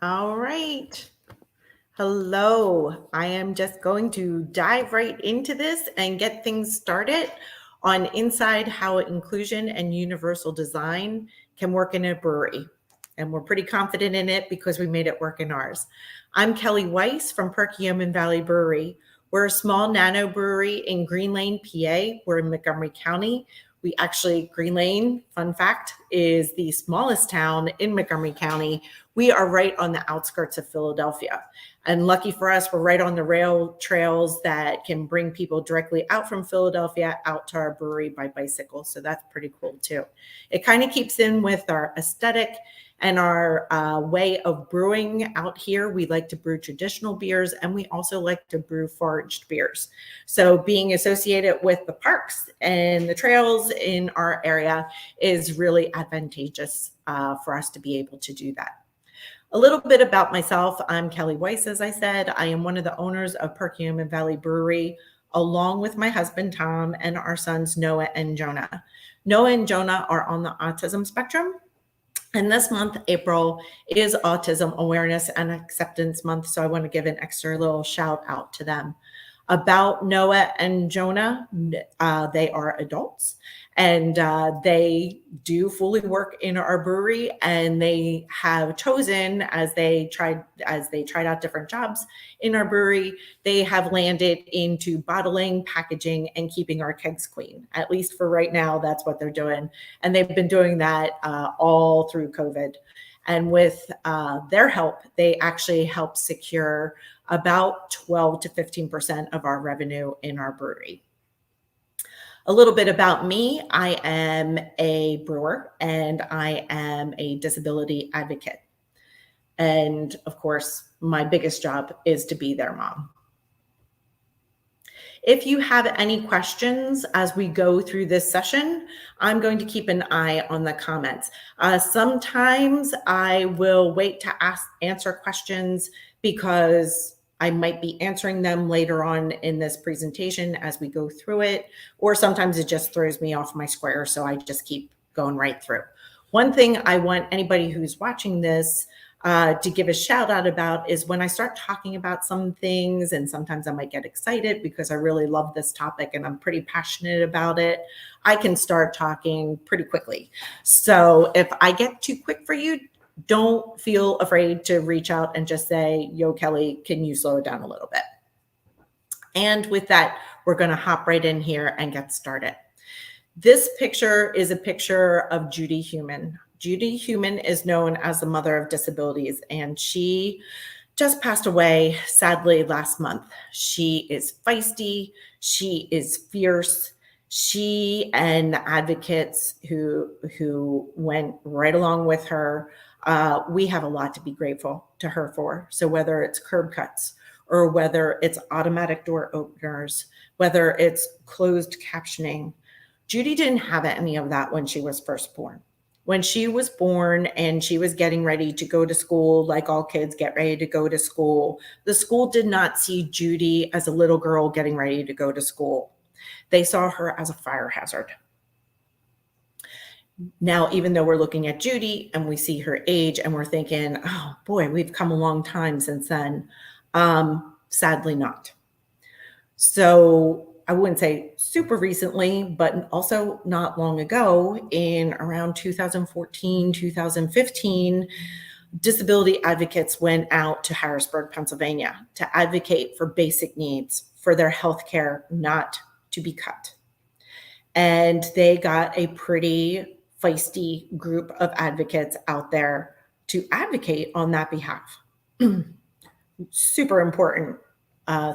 All right. Hello. I am just going to dive right into this and get things started on inside how inclusion and universal design can work in a brewery. And we're pretty confident in it because we made it work in ours. I'm Kelly Weiss from Perkiomen Valley Brewery. We're a small nano brewery in Green Lane, PA. We're in Montgomery County. Green Lane, fun fact, is the smallest town in Montgomery County. We are right on the outskirts of Philadelphia. And lucky for us, we're right on the rail trails that can bring people directly out from Philadelphia out to our brewery by bicycle. So that's pretty cool too. It kind of keeps in with our aesthetic and our way of brewing out here. We like to brew traditional beers, and we also like to brew foraged beers. So being associated with the parks and the trails in our area is really advantageous for us to be able to do that. A little bit about myself. I'm Kelly Weiss, as I said. I am one of the owners of Perkiomen Valley Brewery, along with my husband, Tom, and our sons, Noah and Jonah. Noah and Jonah are on the autism spectrum. And this month, April, is Autism Awareness and Acceptance Month. So I want to give an extra little shout out to them. About Noah and Jonah, they are adults, and they do fully work in our brewery, and they have chosen, as they tried out different jobs in our brewery, they have landed into bottling, packaging, and keeping our kegs clean. At least for right now, that's what they're doing, and they've been doing that all through COVID. And with their help, they actually help secure about 12 to 15% of our revenue in our brewery. A little bit about me. I am a brewer and I am a disability advocate. And of course, my biggest job is to be their mom. If you have any questions as we go through this session, I'm going to keep an eye on the comments. Sometimes I will wait to answer questions because I might be answering them later on in this presentation as we go through it, or sometimes it just throws me off my square, so I just keep going right through. One thing I want anybody who's watching this to give a shout out about is when I start talking about some things, and sometimes I might get excited because I really love this topic and I'm pretty passionate about it, I can start talking pretty quickly. So if I get too quick for you, don't feel afraid to reach out and just say, yo, Kelly, can you slow it down a little bit? And with that, we're going to hop right in here and get started. This picture is a picture of Judy Human. Judy Human is known as the mother of disabilities, and she just passed away, sadly, last month. She is feisty. She is fierce. She and the advocates who went right along with her, we have a lot to be grateful to her for. So whether it's curb cuts or whether it's automatic door openers, whether it's closed captioning, Judy didn't have any of that when she was first born. When she was born and she was getting ready to go to school, like all kids get ready to go to school, the school did not see Judy as a little girl getting ready to go to school. They saw her as a fire hazard. Now, even though we're looking at Judy and we see her age and we're thinking, oh boy, we've come a long time since then. Sadly not. So I wouldn't say super recently, but also not long ago, in around 2014, 2015, disability advocates went out to Harrisburg, Pennsylvania to advocate for basic needs for their health care not to be cut. And they got a pretty feisty group of advocates out there to advocate on that behalf. Super important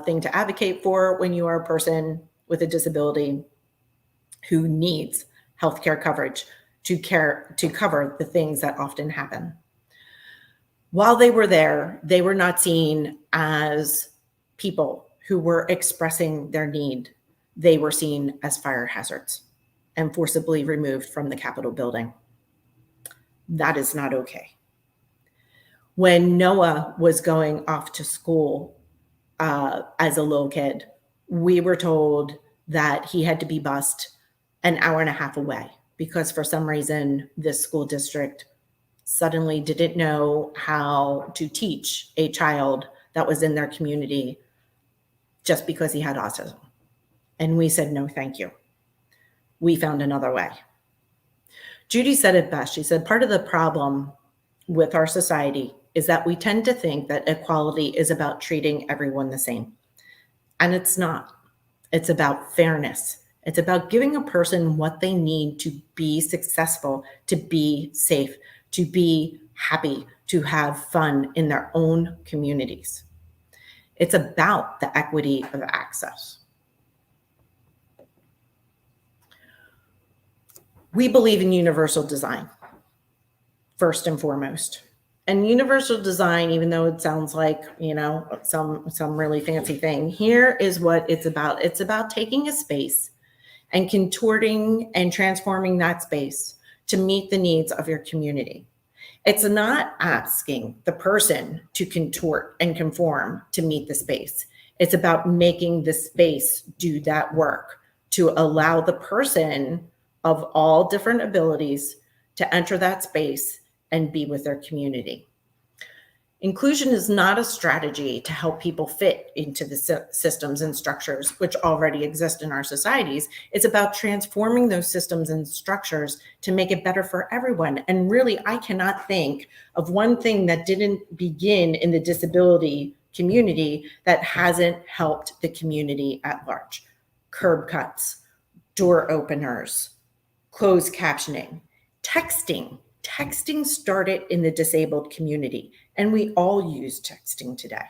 thing to advocate for when you are a person with a disability who needs healthcare coverage to cover the things that often happen. While they were there, they were not seen as people who were expressing their need. They were seen as fire hazards and forcibly removed from the Capitol building. That is not okay. When Noah was going off to school as a little kid, we were told that he had to be bused an hour and a half away because for some reason this school district suddenly didn't know how to teach a child that was in their community just because he had autism. And we said, no, thank you. We found another way. Judy said it best. She said, part of the problem with our society is that we tend to think that equality is about treating everyone the same. And it's not. It's about fairness. It's about giving a person what they need to be successful, to be safe, to be happy, to have fun in their own communities. It's about the equity of access. We believe in universal design, first and foremost. And universal design, even though it sounds like, some really fancy thing, here is what it's about. It's about taking a space and contorting and transforming that space to meet the needs of your community. It's not asking the person to contort and conform to meet the space. It's about making the space do that work to allow the person of all different abilities to enter that space and be with their community. Inclusion is not a strategy to help people fit into the systems and structures which already exist in our societies. It's about transforming those systems and structures to make it better for everyone. And really, I cannot think of one thing that didn't begin in the disability community that hasn't helped the community at large. Curb cuts, door openers, closed captioning, texting. Texting started in the disabled community, and we all use texting today.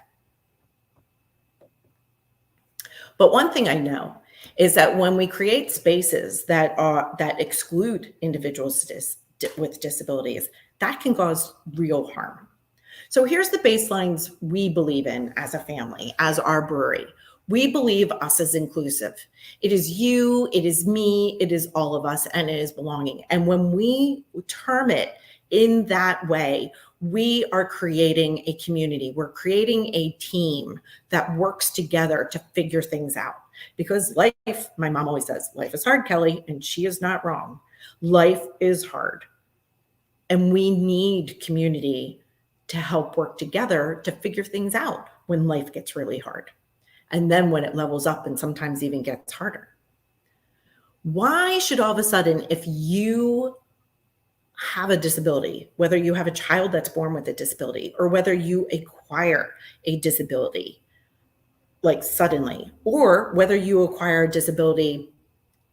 But one thing I know is that when we create spaces that exclude individuals with disabilities, that can cause real harm. So here's the baselines we believe in as a family, as our brewery. We believe us as inclusive. It is you, it is me, it is all of us, and it is belonging. And when we term it in that way, we are creating a community. We're creating a team that works together to figure things out. Because life, my mom always says, life is hard, Kelly, and she is not wrong. Life is hard. And we need community to help work together to figure things out when life gets really hard. And then when it levels up and sometimes even gets harder. Why should all of a sudden, if you have a disability, whether you have a child that's born with a disability or whether you acquire a disability, like suddenly, or whether you acquire a disability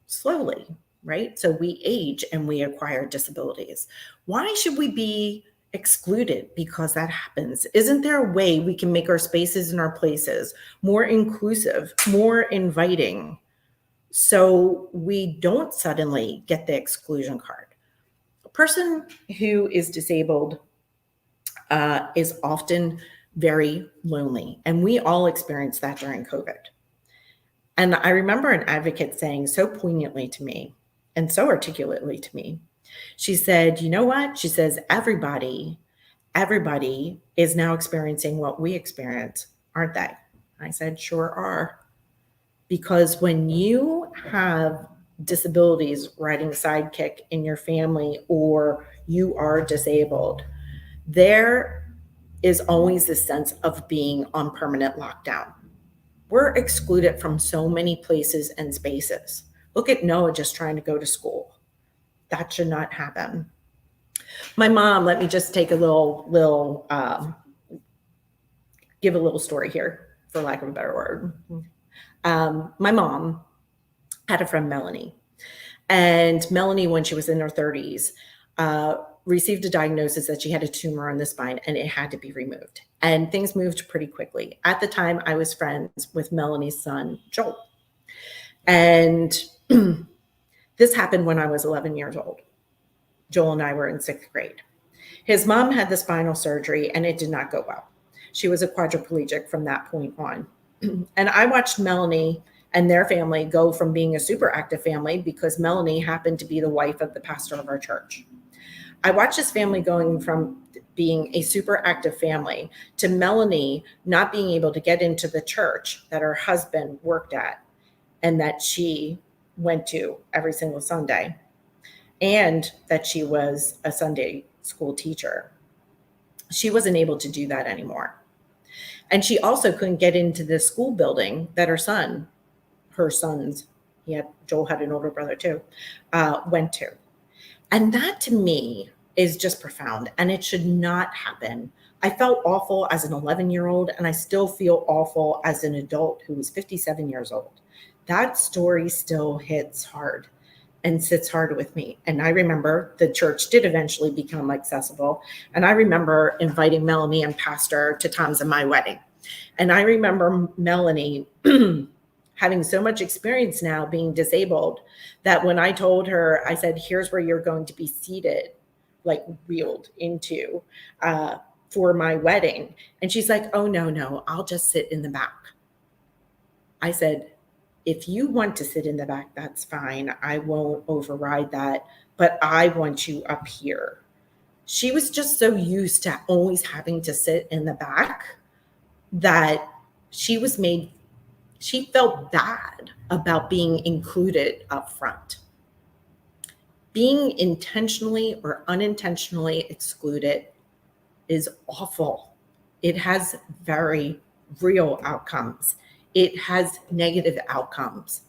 slowly, right? So we age and we acquire disabilities. Why should we be excluded because that happens? Isn't there a way we can make our spaces and our places more inclusive, more inviting, so we don't suddenly get the exclusion card? A person who is disabled is often very lonely, and we all experienced that during COVID. And I remember an advocate saying so poignantly to me and so articulately to me, she said, you know what? She says, everybody is now experiencing what we experience, aren't they? I said, sure are. Because when you have disabilities riding sidekick in your family or you are disabled, there is always this sense of being on permanent lockdown. We're excluded from so many places and spaces. Look at Noah just trying to go to school. That should not happen. My mom, let me just take a little give a little story here, for lack of a better word. My mom had a friend, Melanie. And Melanie, when she was in her 30s, received a diagnosis that she had a tumor on the spine and it had to be removed. And things moved pretty quickly. At the time, I was friends with Melanie's son, Joel. And this happened when I was 11 years old. Joel and I were in 6th grade. His mom had the spinal surgery and it did not go well. She was a quadriplegic from that point on. And I watched Melanie and their family go from being a super active family because Melanie happened to be the wife of the pastor of our church. I watched this family going from being a super active family to Melanie not being able to get into the church that her husband worked at and that she went to every single Sunday, and that she was a Sunday school teacher. She wasn't able to do that anymore. And she also couldn't get into the school building that her sons, Joel had an older brother too, went to. And that to me is just profound, and it should not happen. I felt awful as an 11-year-old, and I still feel awful as an adult who is 57 years old. That story still hits hard and sits hard with me. And I remember the church did eventually become accessible. And I remember inviting Melanie and Pastor to Tom's and my wedding. And I remember Melanie having so much experience now being disabled that when I told her, I said, here's where you're going to be seated, like wheeled into for my wedding. And she's like, oh, no, I'll just sit in the back. I said, if you want to sit in the back, that's fine. I won't override that, but I want you up here. She was just so used to always having to sit in the back that she felt bad about being included up front. Being intentionally or unintentionally excluded is awful. It has very real outcomes. It has negative outcomes.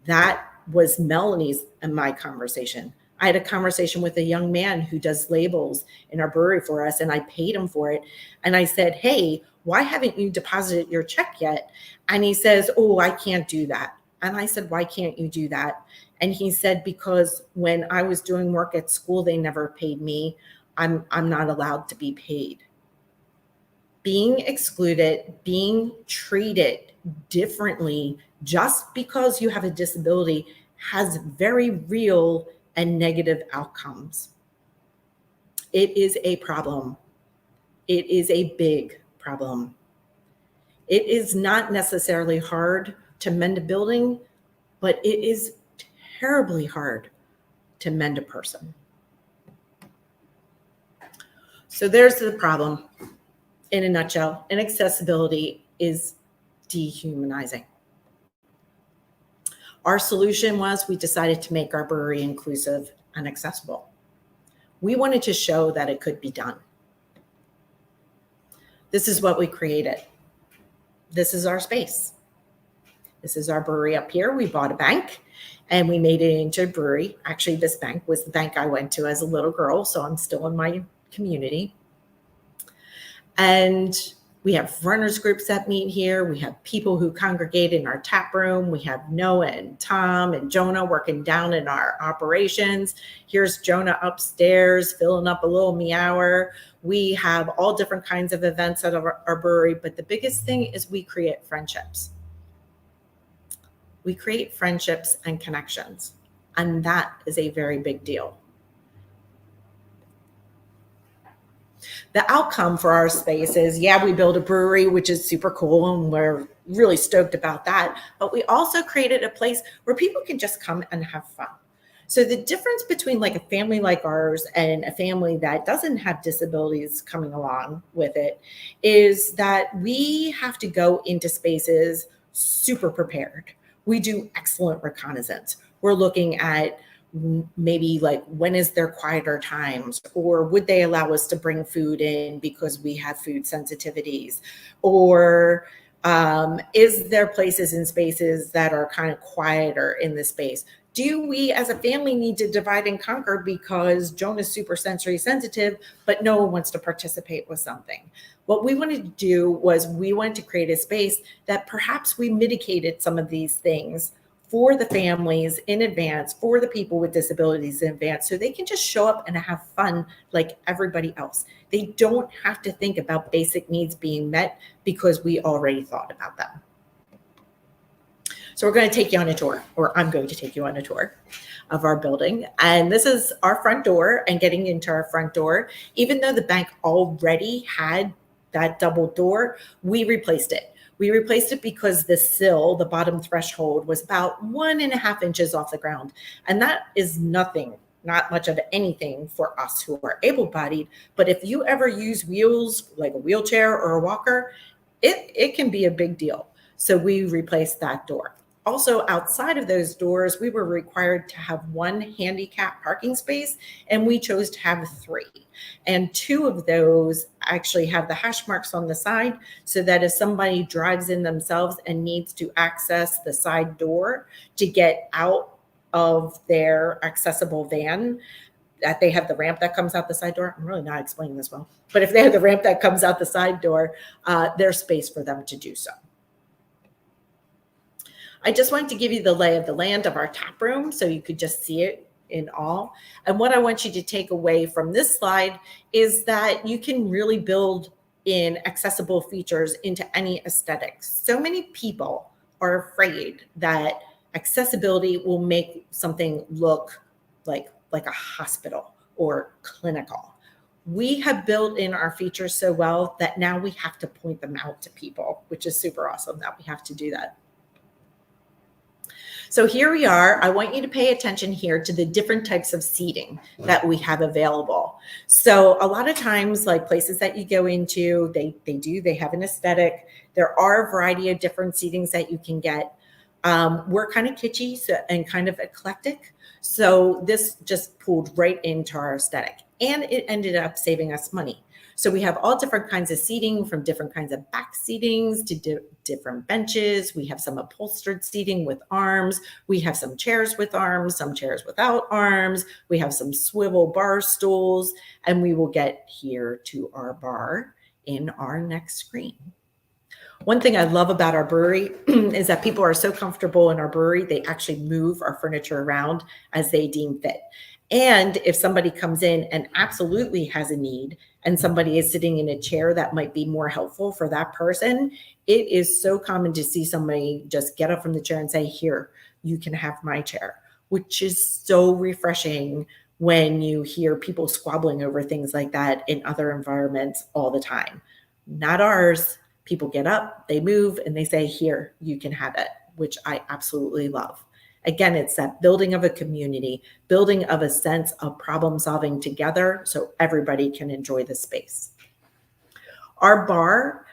That was Melanie's and my conversation. I had a conversation with a young man who does labels in our brewery for us, and I paid him for it. And I said, hey, why haven't you deposited your check yet? And he says, oh, I can't do that. And I said, why can't you do that? And he said, because when I was doing work at school, they never paid me. I'm not allowed to be paid. Being excluded, being treated differently just because you have a disability has very real and negative outcomes. It is a problem. It is a big problem. It is not necessarily hard to mend a building, but it is terribly hard to mend a person. So there's the problem. In a nutshell, inaccessibility is dehumanizing. Our solution was we decided to make our brewery inclusive and accessible. We wanted to show that it could be done. This is what we created. This is our space. This is our brewery up here. We bought a bank and we made it into a brewery. Actually, this bank was the bank I went to as a little girl, so I'm still in my community. And we have runners groups that meet here. We have people who congregate in our tap room. We have Noah and Tom and Jonah working down in our operations. Here's Jonah upstairs filling up a little meower. We have all different kinds of events at our brewery, but the biggest thing is we create friendships. We create friendships and connections, and that is a very big deal. The outcome for our space is, we build a brewery, which is super cool, and we're really stoked about that. But we also created a place where people can just come and have fun. So the difference between like a family like ours and a family that doesn't have disabilities coming along with it is that we have to go into spaces super prepared. We do excellent reconnaissance. We're looking at maybe like when is their quieter times, or would they allow us to bring food in because we have food sensitivities, or is there places and spaces that are kind of quieter in the space? Do we as a family need to divide and conquer because Joan is super sensory sensitive, but no one wants to participate with something? What we wanted to do was we wanted to create a space that perhaps we mitigated some of these things for the families in advance, for the people with disabilities in advance, so they can just show up and have fun like everybody else. They don't have to think about basic needs being met because we already thought about them. So we're going to take you on a tour, or I'm going to take you on a tour of our building. And this is our front door, and getting into our front door, even though the bank already had that double door, we replaced it. We replaced it because the sill, the bottom threshold, was about 1.5 inches off the ground. And that is nothing, not much of anything for us who are able-bodied. But if you ever use wheels, like a wheelchair or a walker, it can be a big deal. So we replaced that door. Also, outside of those doors, we were required to have one handicap parking space, and we chose to have three. And two of those actually have the hash marks on the side so that if somebody drives in themselves and needs to access the side door to get out of their accessible van, that they have the ramp that comes out the side door. I'm really not explaining this well, but if they have the ramp that comes out the side door, there's space for them to do so. I just wanted to give you the lay of the land of our tap room so you could just see it in all. And what I want you to take away from this slide is that you can really build in accessible features into any aesthetics. So many people are afraid that accessibility will make something look like a hospital or clinical. We have built in our features so well that now we have to point them out to people, which is super awesome that we have to do that. So here we are. I want you to pay attention here to the different types of seating that we have available. So a lot of times, like places that you go into, they have an aesthetic. There are a variety of different seatings that you can get. We're kind of kitschy and kind of eclectic. So this just pulled right into our aesthetic, and it ended up saving us money. So we have all different kinds of seating, from different kinds of back seatings to different benches. We have some upholstered seating with arms. We have some chairs with arms, some chairs without arms. We have some swivel bar stools, and we will get here to our bar in our next screen. One thing I love about our brewery is that people are so comfortable in our brewery, they actually move our furniture around as they deem fit. And if somebody comes in and absolutely has a need, and somebody is sitting in a chair that might be more helpful for that person, it is so common to see somebody just get up from the chair and say, here, you can have my chair, which is so refreshing when you hear people squabbling over things like that in other environments all the time. Not ours. People get up, they move, and they say, here, you can have it, which I absolutely love. Again, it's that building of a community, building of a sense of problem solving together so everybody can enjoy the space. Our bar,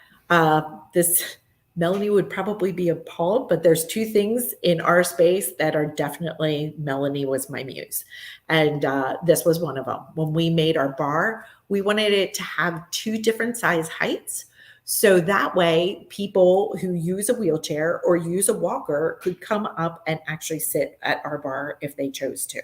Melanie would probably be appalled, but there's two things in our space that are definitely, Melanie was my muse. And this was one of them. When we made our bar, we wanted it to have two different size heights. So that way, people who use a wheelchair or use a walker could come up and actually sit at our bar if they chose to.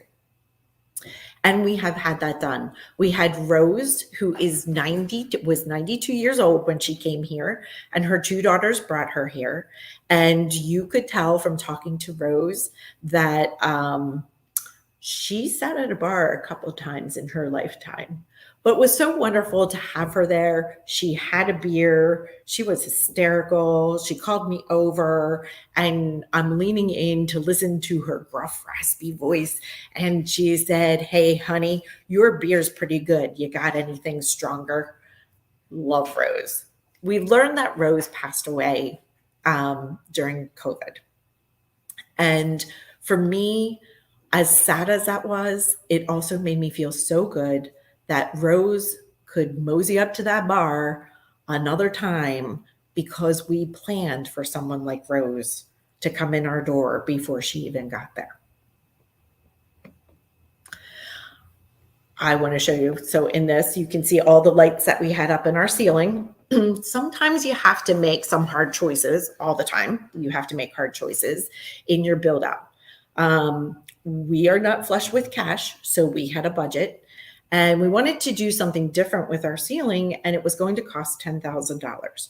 And we have had that done. We had Rose, who was 92 years old when she came here, and her two daughters brought her here. And you could tell from talking to Rose that she sat at a bar a couple of times in her lifetime. But it was so wonderful to have her there. She had a beer. She was hysterical. She called me over, and I'm leaning in to listen to her gruff, raspy voice. And she said, hey, honey, your beer's pretty good. You got anything stronger? Love Rose. We learned that Rose passed away during COVID. And for me, as sad as that was, it also made me feel so good that Rose could mosey up to that bar another time because we planned for someone like Rose to come in our door before she even got there. I want to show you. So in this, you can see all the lights that we had up in our ceiling. Sometimes you have to make some hard choices. All the time, you have to make hard choices in your build out. We are not flush with cash, so we had a budget. And we wanted to do something different with our ceiling, and it was going to cost $10,000.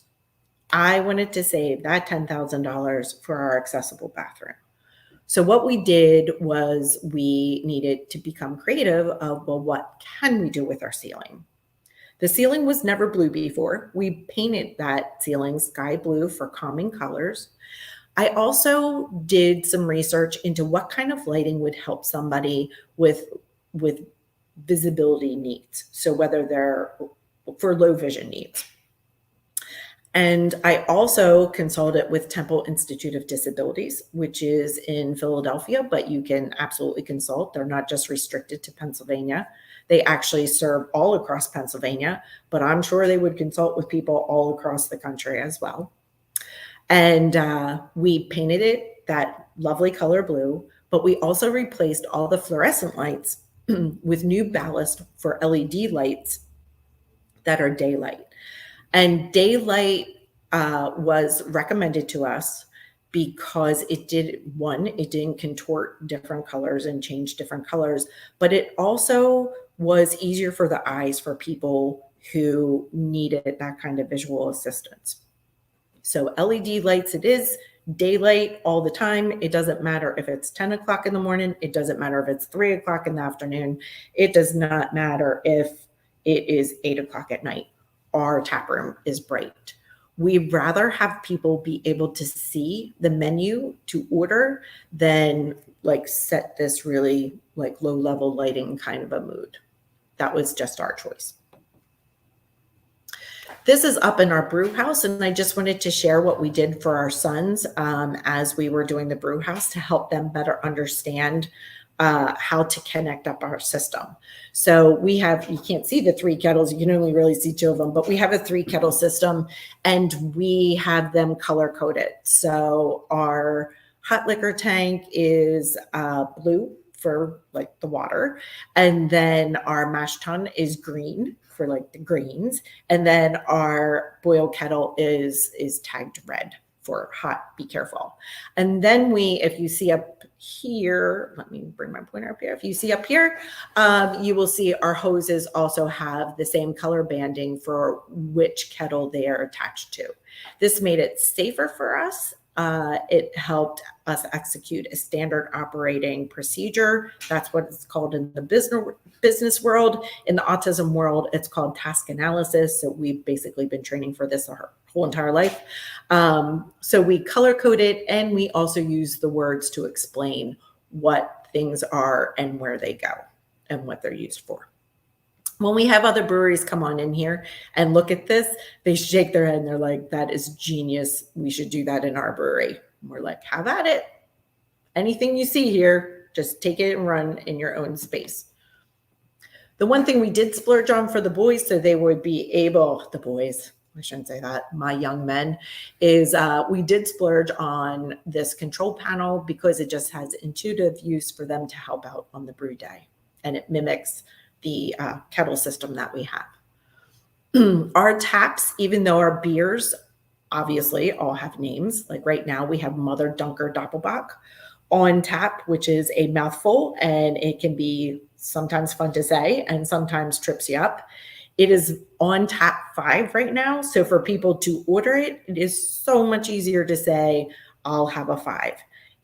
I wanted to save that $10,000 for our accessible bathroom. So what we did was we needed to become creative of, well, what can we do with our ceiling? The ceiling was never blue before. We painted that ceiling sky blue for calming colors. I also did some research into what kind of lighting would help somebody with visibility needs. So whether they're for low vision needs. And I also consulted with Temple Institute of Disabilities, which is in Philadelphia, but you can absolutely consult. They're not just restricted to Pennsylvania. They actually serve all across Pennsylvania, but I'm sure they would consult with people all across the country as well. And we painted it that lovely color blue, but we also replaced all the fluorescent lights with new ballast for LED lights that are daylight. And daylight was recommended to us because it didn't contort different colors and change different colors, but it also was easier for the eyes for people who needed that kind of visual assistance. So LED lights, it is daylight all the time. It doesn't matter if it's 10 o'clock in the morning. It doesn't matter if it's 3 o'clock in the afternoon. It does not matter if it is 8 o'clock at night. Our tap room is bright. We'd rather have people be able to see the menu to order than like set this really like low level lighting kind of a mood. That was just our choice. This is up in our brew house, and I just wanted to share what we did for our sons as we were doing the brew house to help them better understand how to connect up our system. So we have, you can't see the 3 kettles, you can only really see 2 of them, but we have a 3 kettle system and we have them color coded. So our hot liquor tank is blue for like the water, and then our mash tun is green for like the greens, and then our boil kettle is tagged red for hot, be careful. And then if you see up here, let me bring my pointer up here. If you see up here, you will see our hoses also have the same color banding for which kettle they are attached to. This made it safer for us. It helped us execute a standard operating procedure. That's what it's called in the business world. In the autism world, it's called task analysis. So we've basically been training for this our whole entire life. So we color code it, and we also use the words to explain what things are and where they go and what they're used for. When we have other breweries come on in here and look at this, they shake their head and they're like, that is genius. We should do that in our brewery. And we're like, have at it. Anything you see here, just take it and run in your own space. The one thing we did splurge on for the boys, so they would be able, the boys, I shouldn't say that, my young men, is we did splurge on this control panel because it just has intuitive use for them to help out on the brew day. And it mimics the kettle system that we have. Our taps, even though our beers obviously all have names, like right now we have Mother Dunker Doppelbock on tap, which is a mouthful, and it can be sometimes fun to say and sometimes trips you up. It is on tap 5 right now. So for people to order it, it is so much easier to say, I'll have a 5.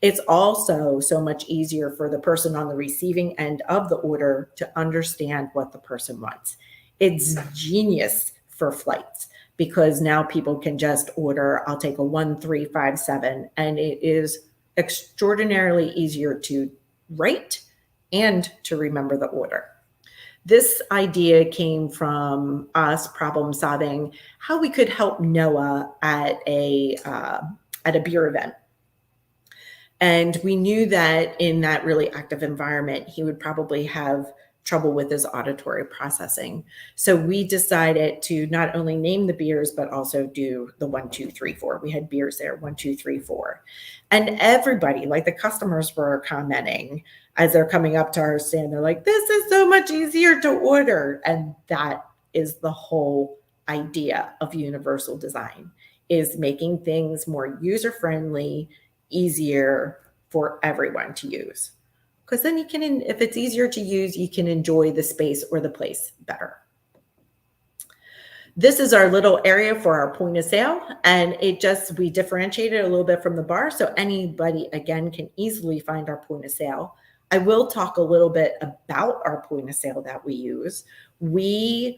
It's also so much easier for the person on the receiving end of the order to understand what the person wants. It's genius for flights because now people can just order, I'll take a 1, 3, 5, 7, and it is extraordinarily easier to write and to remember the order. This idea came from us problem solving how we could help Noah at a beer event. And we knew that in that really active environment, he would probably have trouble with his auditory processing. So we decided to not only name the beers, but also do the 1, 2, 3, 4. We had beers there, 1, 2, 3, 4. And everybody, like the customers were commenting as they're coming up to our stand, they're like, this is so much easier to order. And that is the whole idea of universal design, is making things more user-friendly, easier for everyone to use. Because then you can, if it's easier to use, you can enjoy the space or the place better. This is our little area for our point of sale, and we differentiated a little bit from the bar, so anybody, again, can easily find our point of sale. I will talk a little bit about our point of sale that we use. We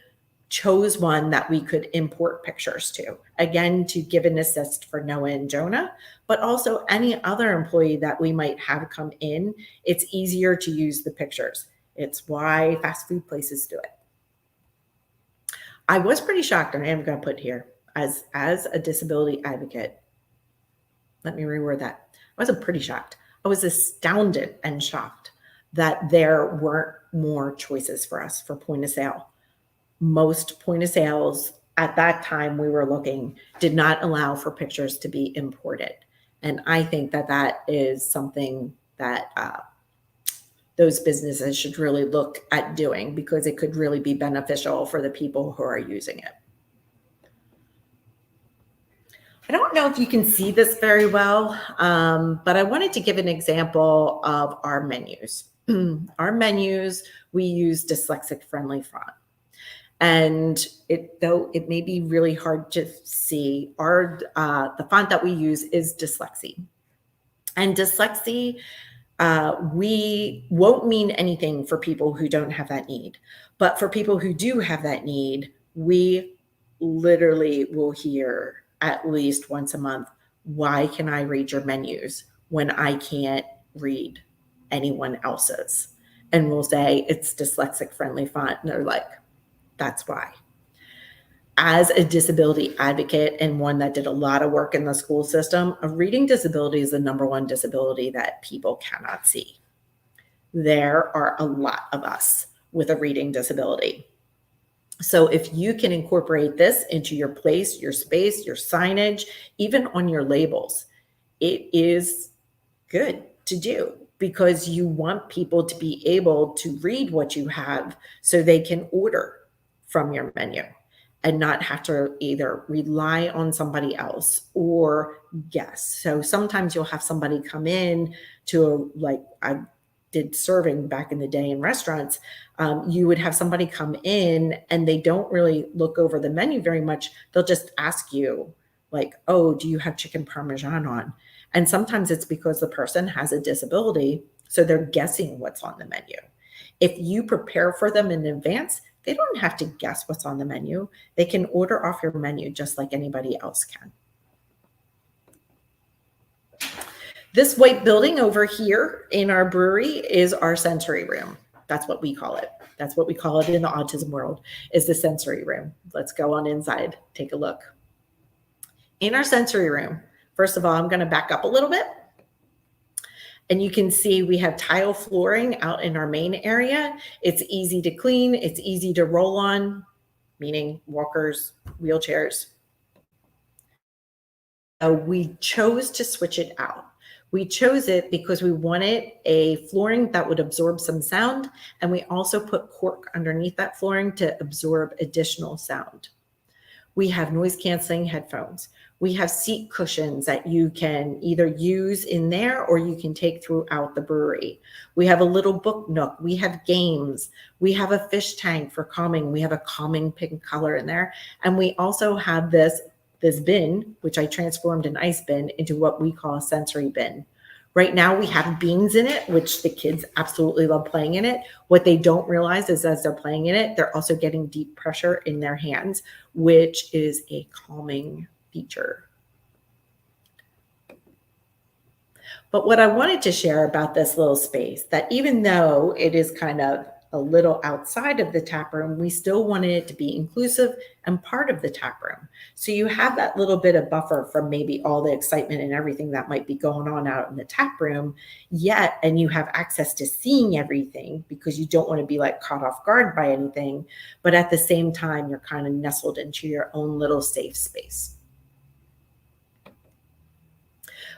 chose one that we could import pictures to, again, to give an assist for Noah and Jonah, but also any other employee that we might have come in. It's easier to use the pictures. It's why fast food places do it. I was pretty shocked, and I am going to put here, as a disability advocate, let me reword that. I wasn't pretty shocked. I was astounded and shocked that there weren't more choices for us for point of sale. Most point of sales at that time we were looking did not allow for pictures to be imported. And I think that that is something that those businesses should really look at doing, because it could really be beneficial for the people who are using it. I don't know if you can see this very well, but I wanted to give an example of our menus. Our menus, we use dyslexic friendly font. And though it may be really hard to see, the font that we use is dyslexie. And dyslexie, we won't mean anything for people who don't have that need. But for people who do have that need, we literally will hear at least once a month, why can I read your menus when I can't read anyone else's? And we'll say it's dyslexic friendly font. And they're like, that's why. As a disability advocate and one that did a lot of work in the school system, a reading disability is the number one disability that people cannot see. There are a lot of us with a reading disability. So if you can incorporate this into your place, your space, your signage, even on your labels, it is good to do, because you want people to be able to read what you have so they can order from your menu and not have to either rely on somebody else or guess. So sometimes you'll have somebody come in to, like I did serving back in the day in restaurants, you would have somebody come in and they don't really look over the menu very much. They'll just ask you like, oh, do you have chicken Parmesan on? And sometimes it's because the person has a disability, so they're guessing what's on the menu. If you prepare for them in advance, they don't have to guess what's on the menu. They can order off your menu just like anybody else can. This white building over here in our brewery is our sensory room. That's what we call it. That's what we call it in the autism world, is the sensory room. Let's go on inside, take a look. In our sensory room, first of all, I'm going to back up a little bit. And you can see we have tile flooring out in our main area. It's easy to clean. It's easy to roll on, meaning walkers, wheelchairs. We chose to switch it out. We chose it because we wanted a flooring that would absorb some sound, and we also put cork underneath that flooring to absorb additional sound. We have noise canceling headphones. We have seat cushions that you can either use in there or you can take throughout the brewery. We have a little book nook. We have games. We have a fish tank for calming. We have a calming pink color in there. And we also have this bin, which I transformed an ice bin into what we call a sensory bin. Right now we have beans in it, which the kids absolutely love playing in it. What they don't realize is as they're playing in it, they're also getting deep pressure in their hands, which is a calming feature. But what I wanted to share about this little space, that even though it is kind of a little outside of the tap room, we still wanted it to be inclusive and part of the tap room. So you have that little bit of buffer from maybe all the excitement and everything that might be going on out in the tap room, and you have access to seeing everything because you don't want to be like caught off guard by anything. But at the same time, you're kind of nestled into your own little safe space.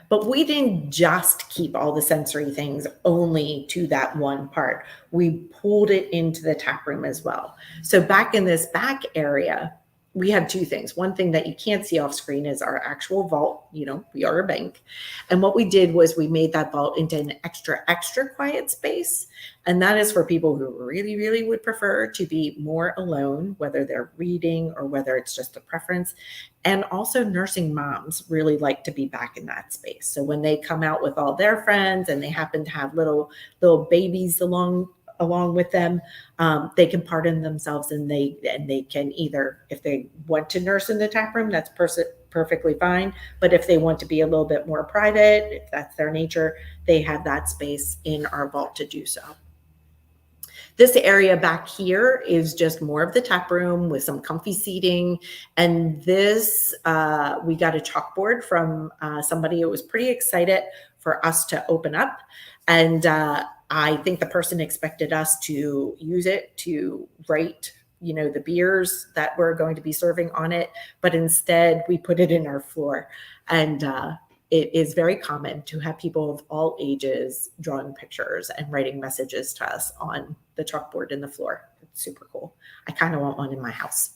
But we didn't just keep all the sensory things only to that one part. We pulled it into the tap room as well. So back in this back area, we have two things. One thing that you can't see off screen is our actual vault. You know, we are a bank. And what we did was we made that vault into an extra quiet space. And that is for people who really, really would prefer to be more alone, whether they're reading or whether it's just a preference. And also nursing moms really like to be back in that space. So when they come out with all their friends and they happen to have little babies along with them, they can pardon themselves, and they can either, if they want to nurse in the tap room, that's perfectly fine. But if they want to be a little bit more private, if that's their nature, they have that space in our vault to do so. This area back here is just more of the tap room with some comfy seating. And this, we got a chalkboard from somebody who was pretty excited for us to open up. And I think the person expected us to use it to write, you know, the beers that we're going to be serving on it. But instead we put it in our floor. And it is very common to have people of all ages drawing pictures and writing messages to us on the chalkboard and the floor. It's super cool. I kind of want one in my house.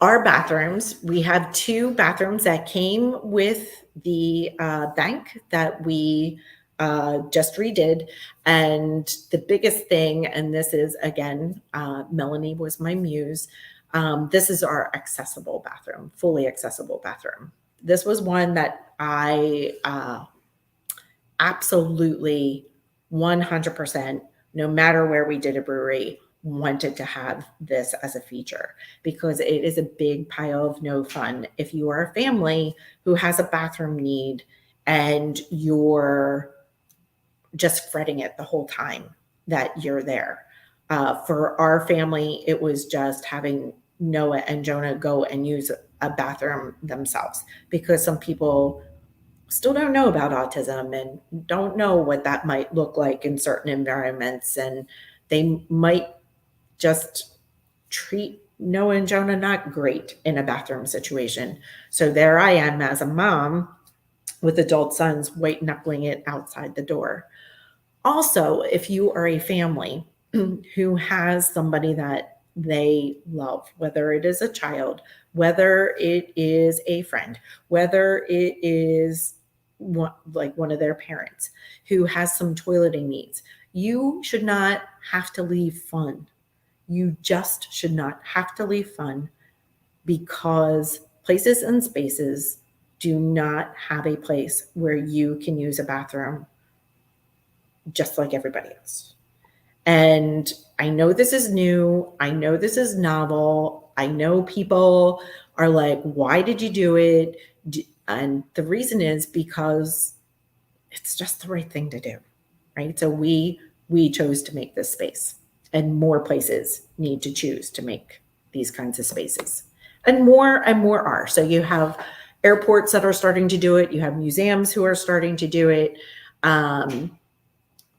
Our bathrooms, we have 2 bathrooms that came with the bank that we just redid. And the biggest thing, and this is again, Melanie was my muse. This is our accessible bathroom, fully accessible bathroom. This was one that I absolutely 100%, no matter where we did a brewery, wanted to have this as a feature, because it is a big pile of no fun if you are a family who has a bathroom need and you're just fretting it the whole time that you're there. For our family, it was just having Noah and Jonah go and use a bathroom themselves, because some people still don't know about autism and don't know what that might look like in certain environments, and they might just treat Noah and Jonah not great in a bathroom situation. So there I am as a mom with adult sons, white knuckling it outside the door. Also, if you are a family who has somebody that they love, whether it is a child, whether it is a friend, whether it is one of their parents who has some toileting needs, you should not have to leave fun. You just should not have to leave fun, because places and spaces do not have a place where you can use a bathroom just like everybody else. And I know this is new. I know this is novel. I know people are like, why did you do it? And the reason is because it's just the right thing to do, right? So we chose to make this space, and more places need to choose to make these kinds of spaces, and more are. So you have airports that are starting to do it. You have museums who are starting to do it.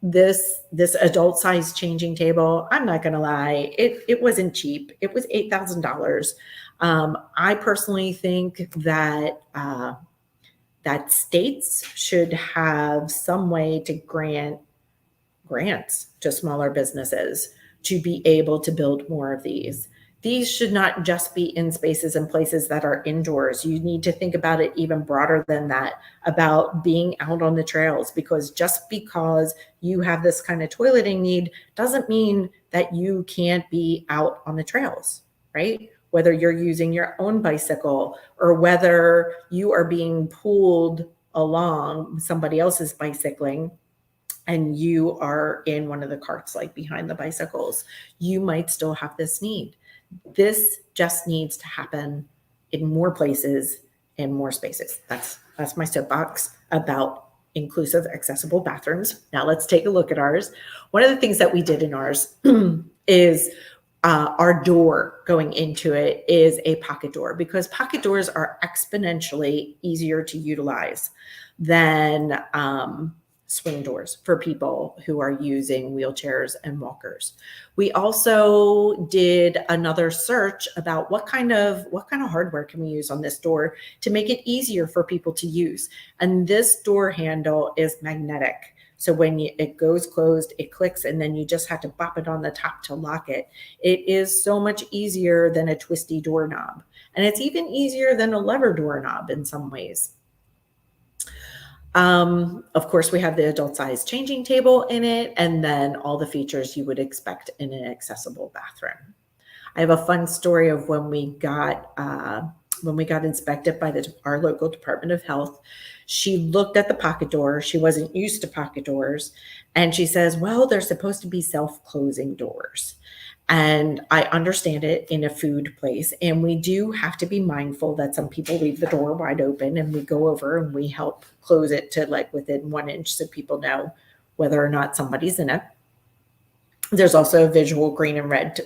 This adult size changing table, I'm not going to lie, it wasn't cheap. It was $8,000. I personally think that that states should have some way to grants to smaller businesses to be able to build more of these. These should not just be in spaces and places that are indoors. You need to think about it even broader than that, about being out on the trails, because just because you have this kind of toileting need doesn't mean that you can't be out on the trails, right? Whether you're using your own bicycle or whether you are being pulled along, somebody else is bicycling and you are in one of the carts, like behind the bicycles, you might still have this need. This just needs to happen in more places and more spaces. That's my soapbox about inclusive, accessible bathrooms. Now let's take a look at ours. One of the things that we did in ours is our door going into it is a pocket door, because pocket doors are exponentially easier to utilize than swing doors for people who are using wheelchairs and walkers. We also did another search about what kind of hardware can we use on this door to make it easier for people to use. And this door handle is magnetic. So when it goes closed, it clicks, and then you just have to bop it on the top to lock it. It is so much easier than a twisty doorknob. And it's even easier than a lever doorknob in some ways. Of course, we have the adult size changing table in it, and then all the features you would expect in an accessible bathroom. I have a fun story of when we got inspected by our local Department of Health. She looked at the pocket door. She wasn't used to pocket doors. And she says, well, they're supposed to be self-closing doors. And I understand it in a food place. And we do have to be mindful that some people leave the door wide open, and we go over and we help close it to like within 1 inch so people know whether or not somebody's in it. There's also a visual green and red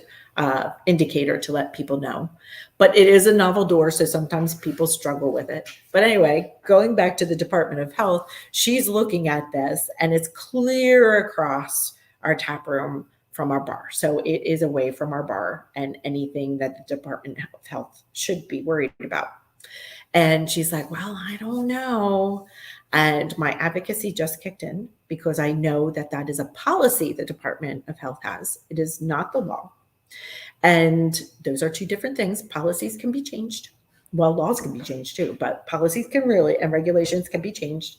indicator to let people know. But it is a novel door, so sometimes people struggle with it. But anyway, going back to the Department of Health, she's looking at this, and it's clear across our tap room from our bar. So it is away from our bar and anything that the Department of Health should be worried about. And she's like, well, I don't know. And my advocacy just kicked in because I know that that is a policy the Department of Health has. It is not the law. And those are two different things. Policies can be changed. Well, laws can be changed too, but policies can really, and regulations can be changed.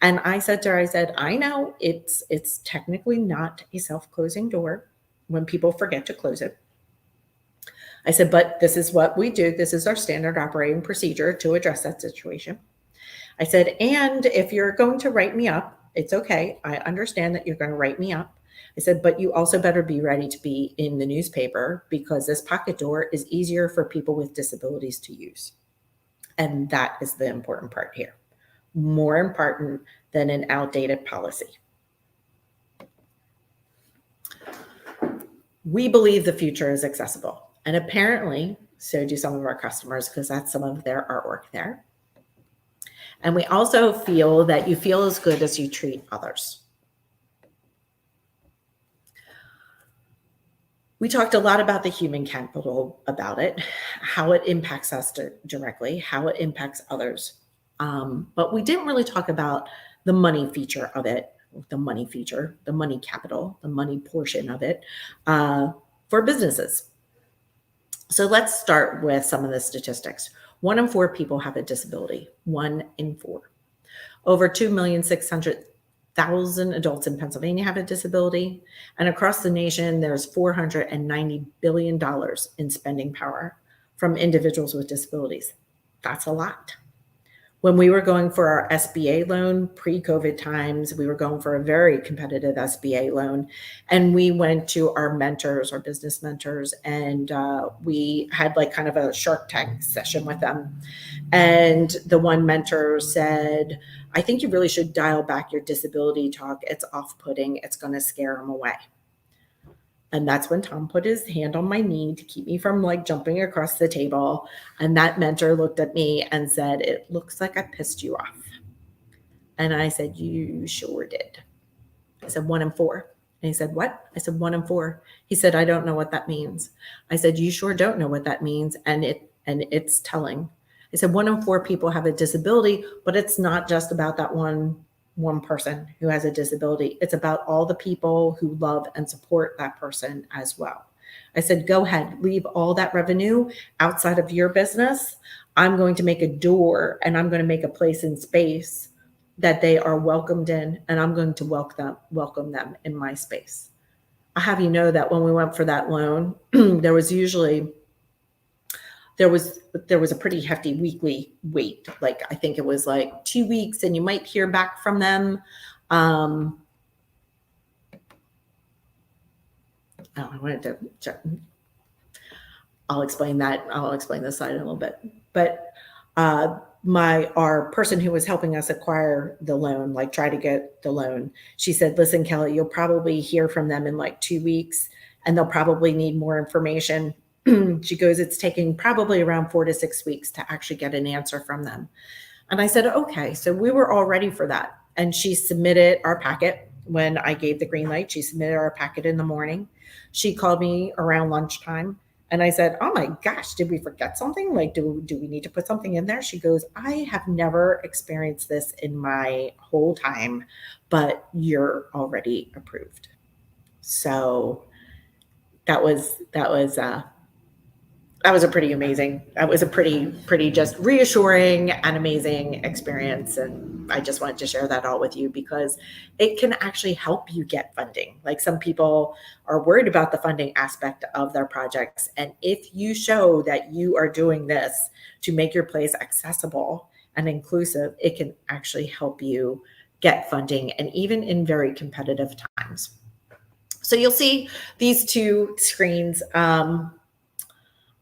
And I said to her, I said, I know it's technically not a self-closing door when people forget to close it. I said, but this is what we do. This is our standard operating procedure to address that situation. I said, and if you're going to write me up, it's okay. I understand that you're going to write me up. I said, but you also better be ready to be in the newspaper because this pocket door is easier for people with disabilities to use. And that is the important part here. More important than an outdated policy. We believe the future is accessible. And apparently, so do some of our customers because that's some of their artwork there. And we also feel that you feel as good as you treat others. We talked a lot about the human capital about it, how it impacts us directly, how it impacts others. But we didn't really talk about the money feature of it, the money feature, the money capital, the money portion of it for businesses. So let's start with some of the statistics. 1 in 4 people have a disability, 1 in 4. Over 2,600,000 adults in Pennsylvania have a disability. And across the nation, there's $490 billion in spending power from individuals with disabilities. That's a lot. When we were going for our SBA loan, pre-COVID times, we were going for a very competitive SBA loan. And we went to our mentors, our business mentors, and we had like kind of a Shark Tank session with them. And the one mentor said, I think you really should dial back your disability talk. It's off-putting. It's going to scare them away. And that's when Tom put his hand on my knee to keep me from like jumping across the table. And that mentor looked at me and said, it looks like I pissed you off. And I said, you sure did. I said, 1 in 4. And he said, what? I said, 1 in 4. He said, I don't know what that means. I said, you sure don't know what that means. And it's telling. I said, 1 in 4 people have a disability, but it's not just about that one person who has a disability. It's about all the people who love and support that person as well. I said, go ahead, leave all that revenue outside of your business. I'm going to make a door and I'm going to make a place in space that they are welcomed in, and I'm going to welcome them in my space. I have you know that when we went for that loan, there was a pretty hefty weekly wait. Like, I think it was like 2 weeks and you might hear back from them. I wanted to check. I'll explain that. I'll explain this side in a little bit. But our person who was helping us acquire the loan, like try to get the loan, she said, listen, Kelly, you'll probably hear from them in like 2 weeks and they'll probably need more information. She goes, it's taking probably around 4 to 6 weeks to actually get an answer from them. And I said, okay, so we were all ready for that. And she submitted our packet when I gave the green light. She submitted our packet in the morning. She called me around lunchtime. And I said, oh my gosh, did we forget something? Like, do we need to put something in there? She goes, I have never experienced this in my whole time, but you're already approved. So that was a pretty amazing, that was a pretty just reassuring and amazing experience. And I just wanted to share that all with you because it can actually help you get funding. Like, some people are worried about the funding aspect of their projects. And if you show that you are doing this to make your place accessible and inclusive, it can actually help you get funding, and even in very competitive times. So you'll see these two screens.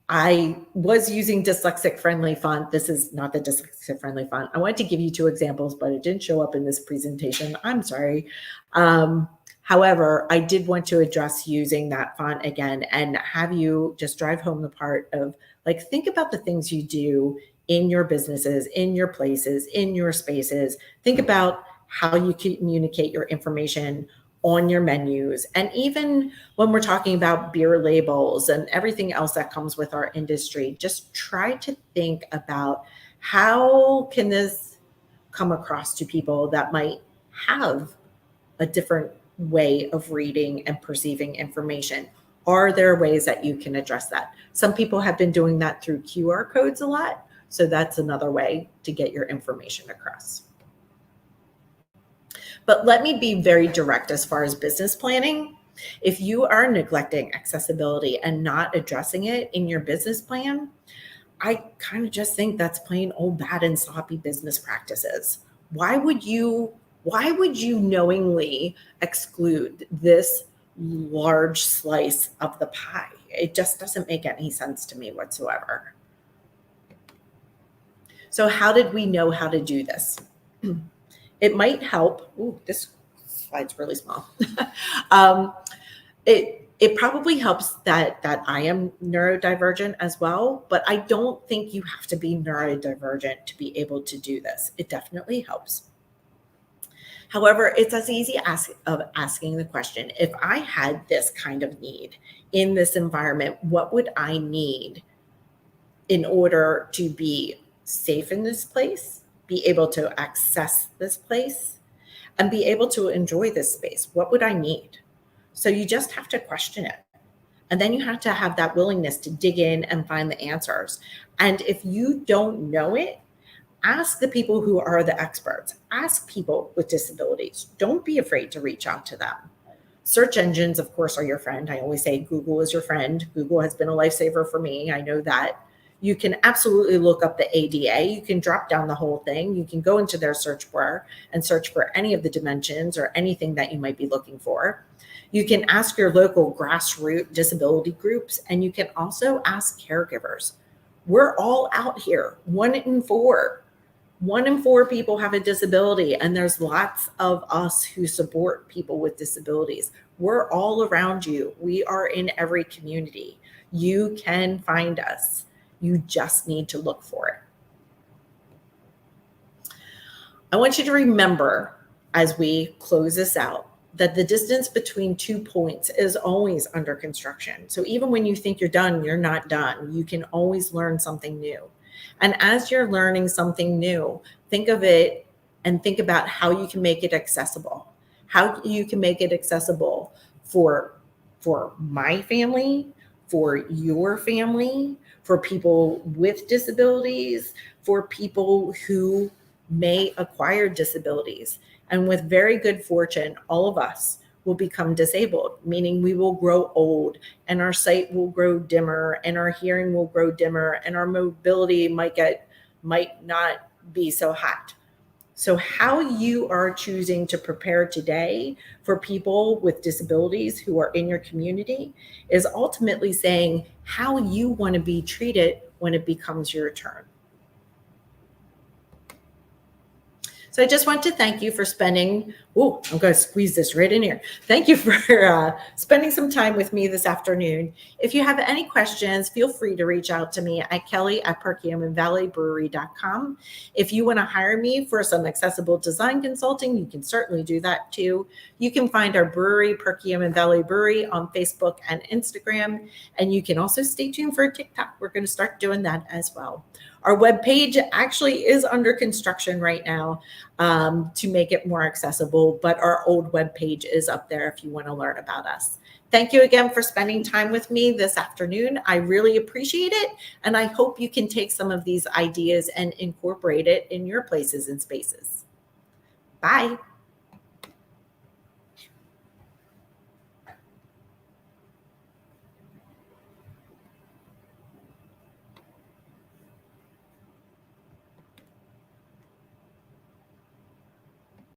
I was using dyslexic friendly font. This is not the dyslexic friendly font. I wanted to give you 2 examples, but it didn't show up in this presentation. I'm sorry. However, I did want to address using that font again and have you just drive home the part of, like, think about the things you do in your businesses, in your places, in your spaces. Think about how you communicate your information on your menus. And even when we're talking about beer labels and everything else that comes with our industry, just try to think about How can this come across to people that might have a different way of reading and perceiving information? Are there ways that you can address that? Some people have been doing that through QR codes a lot, so that's another way to get your information across. But let me be very direct as far as business planning. If you are neglecting accessibility and not addressing it in your business plan, I kind of just think that's plain old bad and sloppy business practices. Why would you knowingly exclude this large slice of the pie? It just doesn't make any sense to me whatsoever. So how did we know how to do this? It might help. Ooh, this slide's really small. It probably helps that I am neurodivergent as well, but I don't think you have to be neurodivergent to be able to do this. It definitely helps. However, it's as easy as asking the question, if I had this kind of need in this environment, what would I need in order to be safe in this place, be able to access this place, and be able to enjoy this space? What would I need? So you just have to question it. And then you have to have that willingness to dig in and find the answers. And if you don't know it, ask the people who are the experts. Ask people with disabilities. Don't be afraid to reach out to them. Search engines, of course, are your friend. I always say Google is your friend. Google has been a lifesaver for me. I know that. You can absolutely look up the ADA. You can drop down the whole thing. You can go into their search bar and search for any of the dimensions or anything that you might be looking for. You can ask your local grassroots disability groups, and you can also ask caregivers. We're all out here. 1 in 4 people have a disability, and there's lots of us who support people with disabilities. We're all around you. We are in every community. You can find us. You just need to look for it. I want you to remember, as we close this out, that the distance between 2 points is always under construction. So even when you think you're done, you're not done. You can always learn something new. And as you're learning something new, think of it and think about how you can make it accessible. How you can make it accessible for my family, for your family, for people with disabilities, for people who may acquire disabilities. And with very good fortune, all of us will become disabled, meaning we will grow old and our sight will grow dimmer and our hearing will grow dimmer and our mobility might not be so hot. So how you are choosing to prepare today for people with disabilities who are in your community is ultimately saying how you want to be treated when it becomes your turn. So I just want to thank you for spending, I'm going to squeeze this right in here. Thank you for spending some time with me this afternoon. If you have any questions, feel free to reach out to me at kelly@perkiomenvalleybrewery.com. If you want to hire me for some accessible design consulting, you can certainly do that too. You can find our brewery, Perkiomen Valley Brewery, on Facebook and Instagram. And you can also stay tuned for TikTok. We're going to start doing that as well. Our webpage actually is under construction right now to make it more accessible, but our old webpage is up there if you want to learn about us. Thank you again for spending time with me this afternoon. I really appreciate it, and I hope you can take some of these ideas and incorporate it in your places and spaces. Bye.